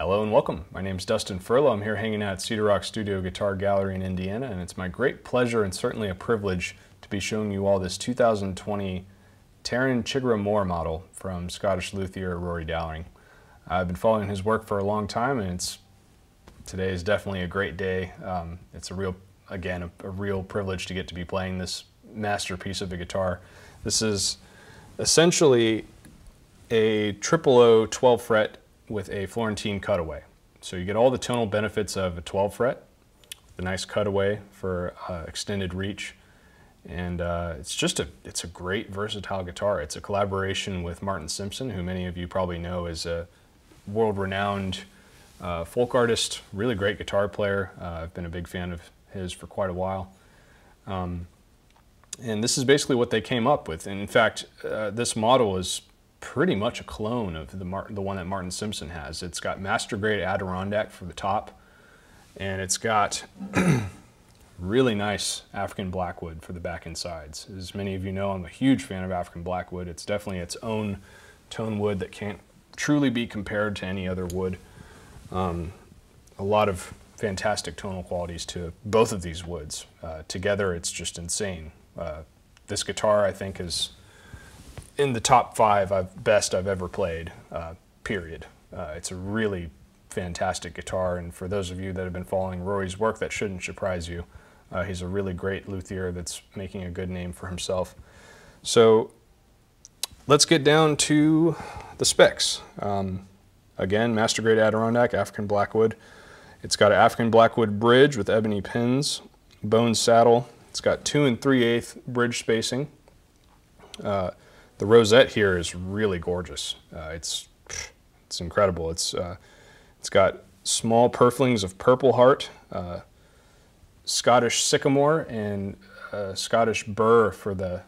Hello and welcome. My name is Dustin Furlow. I'm here hanging out at Cedar Rock Studio Guitar Gallery in Indiana, and it's my great pleasure and certainly a privilege to be showing you all this 2020 Taran Tirga Mhor model from Scottish luthier Rory Dowling. I've been following his work for a long time, and today is definitely a great day. It's a real privilege to get to be playing this masterpiece of a guitar. This is essentially a 000 12 fret with a Florentine cutaway. So you get all the tonal benefits of a 12 fret, the nice cutaway for extended reach, and it's a great versatile guitar. It's a collaboration with Martin Simpson, who many of you probably know is a world-renowned folk artist, really great guitar player. I've been a big fan of his for quite a while. And this is basically what they came up with. And in fact, this model is pretty much a clone of the one that Martin Simpson has. It's got master grade Adirondack for the top, and it's got really nice African Blackwood for the back and sides. As many of you know, I'm a huge fan of African Blackwood. It's definitely its own tone wood that can't truly be compared to any other wood. A lot of fantastic tonal qualities to both of these woods. Together, it's just insane. This guitar, I think, is in the top 5 best I've ever played, period. It's a really fantastic guitar, and for those of you that have been following Rory's work, that shouldn't surprise you. He's a really great luthier that's making a good name for himself. So let's get down to the specs. Again, master grade Adirondack, African Blackwood. It's got an African Blackwood bridge with ebony pins, bone saddle. It's got 2 3/8 bridge spacing. The Rosette here is really gorgeous. It's incredible. It's got small purflings of purple heart, Scottish sycamore, and Scottish burr for the.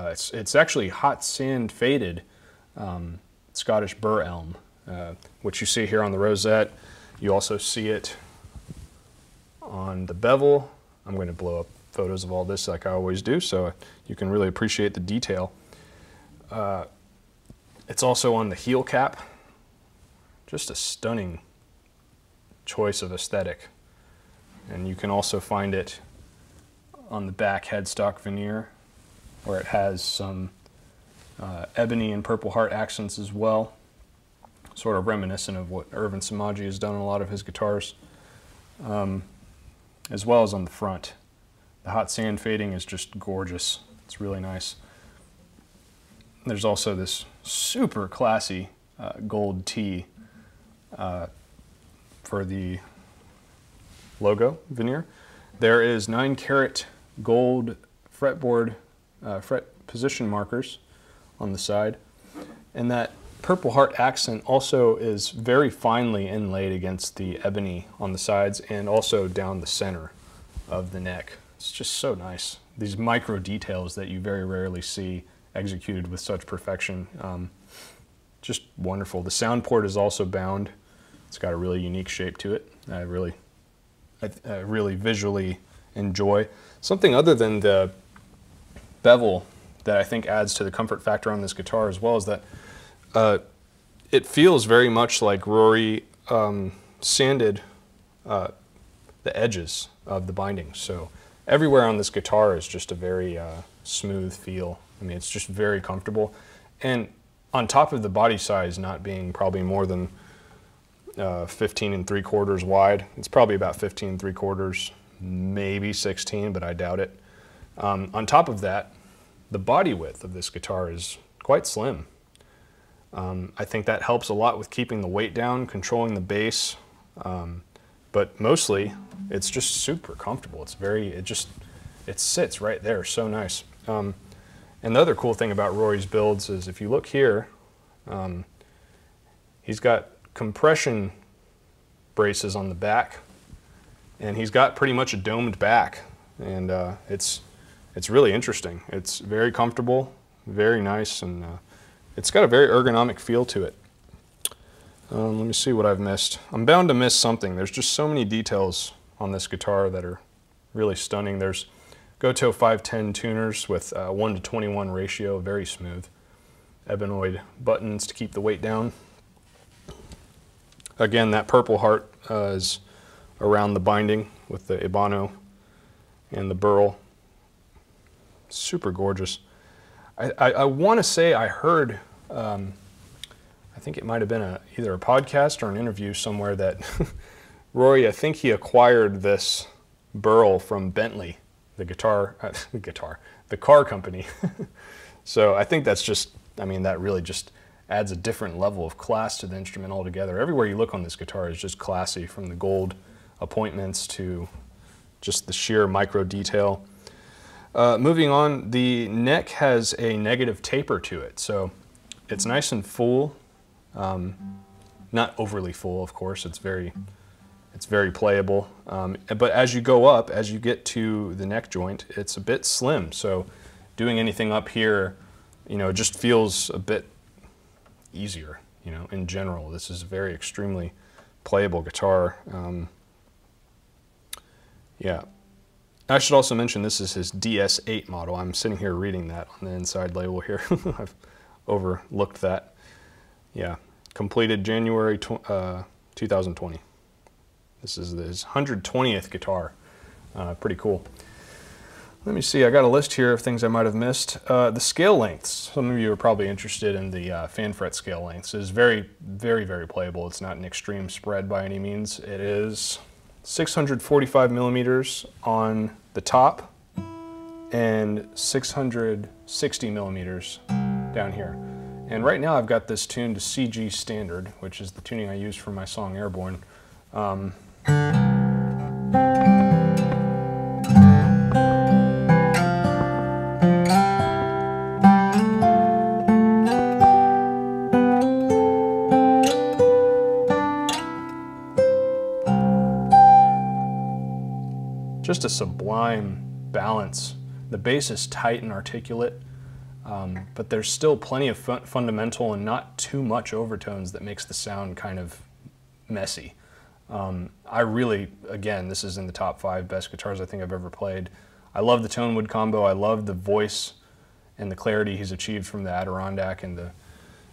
It's actually hot sand faded Scottish burr elm, which you see here on the Rosette. You also see it on the bevel. I'm going to blow up photos of all this like I always do, so you can really appreciate the detail. It's also on the heel cap. Just a stunning choice of aesthetic. And you can also find it on the back headstock veneer, where it has some ebony and purple heart accents as well, sort of reminiscent of what Irvin Samaji has done on a lot of his guitars, as well as on the front. The hot sand fading is just gorgeous. It's really nice. There's also this super classy gold T for the logo veneer. There is 9-karat gold fretboard fret position markers on the side, and that purple heart accent also is very finely inlaid against the ebony on the sides and also down the center of the neck. It's just so nice. These micro details that you very rarely see executed with such perfection. Just wonderful. The sound port is also bound. It's got a really unique shape to it. I really visually enjoy. Something other than the bevel that I think adds to the comfort factor on this guitar as well is that it feels very much like Rory sanded the edges of the bindings. So everywhere on this guitar is just a very smooth feel. I mean, it's just very comfortable. And on top of the body size not being probably more than 15 3/4 wide, it's probably about 15 3/4, maybe 16, but I doubt it. On top of that, the body width of this guitar is quite slim. I think that helps a lot with keeping the weight down, controlling the bass, but mostly it's just super comfortable. It sits right there, so nice. And the other cool thing about Rory's builds is if you look here, he's got compression braces on the back, and he's got pretty much a domed back, and it's really interesting. It's very comfortable, very nice, and it's got a very ergonomic feel to it. Let me see what I've missed. I'm bound to miss something. There's just so many details on this guitar that are really stunning. There's Goto 510 tuners with 1:21 ratio, very smooth. Ebenoid buttons to keep the weight down. Again, that purple heart is around the binding with the Ebano and the burl. Super gorgeous. I want to say I heard, I think it might have been either a podcast or an interview somewhere that Rory, I think he acquired this burl from Bentley, the car company. So I think that's just, I mean, that really just adds a different level of class to the instrument altogether. Everywhere you look on this guitar is just classy, from the gold appointments to just the sheer micro detail. Moving on, the neck has a negative taper to it, so it's nice and full. Not overly full, of course. It's very playable. But as you go up, as you get to the neck joint, it's a bit slim. So doing anything up here, you know, it just feels a bit easier. You know, in general, this is a very extremely playable guitar. Yeah. I should also mention this is his DS8 model. I'm sitting here reading that on the inside label here. I've overlooked that. Yeah, completed January 2020. This is his 120th guitar. Pretty cool. Let me see, I got a list here of things I might have missed. The scale lengths. Some of you are probably interested in the fan fret scale lengths. It is very, very, very playable. It's not an extreme spread by any means. It is 645 millimeters on the top and 660 millimeters down here. And right now I've got this tuned to CG standard, which is the tuning I use for my song Airborne. Just a sublime balance. The bass is tight and articulate, but there's still plenty of fundamental and not too much overtones that makes the sound kind of messy. I really, again, this is in the top 5 best guitars I think I've ever played. I love the tone wood combo. I love the voice and the clarity he's achieved from the Adirondack, and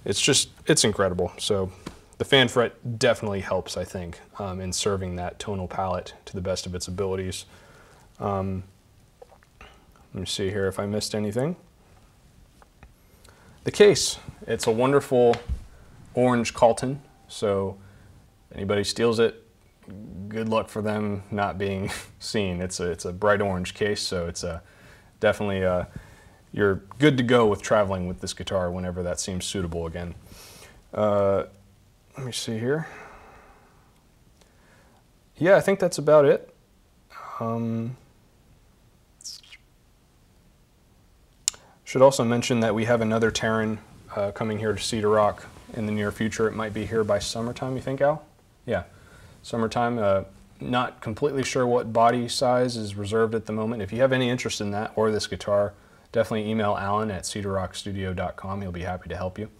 it's incredible. So the fan fret definitely helps, I think, in serving that tonal palette to the best of its abilities. Let me see here if I missed anything. The case, it's a wonderful orange Calton, so anybody steals it, good luck for them not being seen. It's a bright orange case, so it's definitely you're good to go with traveling with this guitar whenever that seems suitable again. Let me see here. Yeah, I think that's about it. Should also mention that we have another Taran coming here to Cedar Rock in the near future. It might be here by summertime, you think, Al? Yeah, summertime. Not completely sure what body size is reserved at the moment. If you have any interest in that or this guitar, definitely email Alan at cedarrockstudio.com. He'll be happy to help you.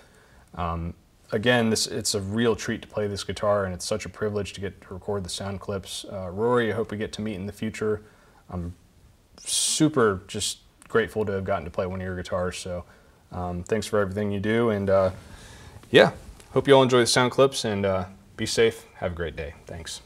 Again, it's a real treat to play this guitar, and it's such a privilege to get to record the sound clips. Rory, I hope we get to meet in the future. I'm super just grateful to have gotten to play one of your guitars, so thanks for everything you do, and yeah, hope you all enjoy the sound clips, and be safe. Have a great day. Thanks.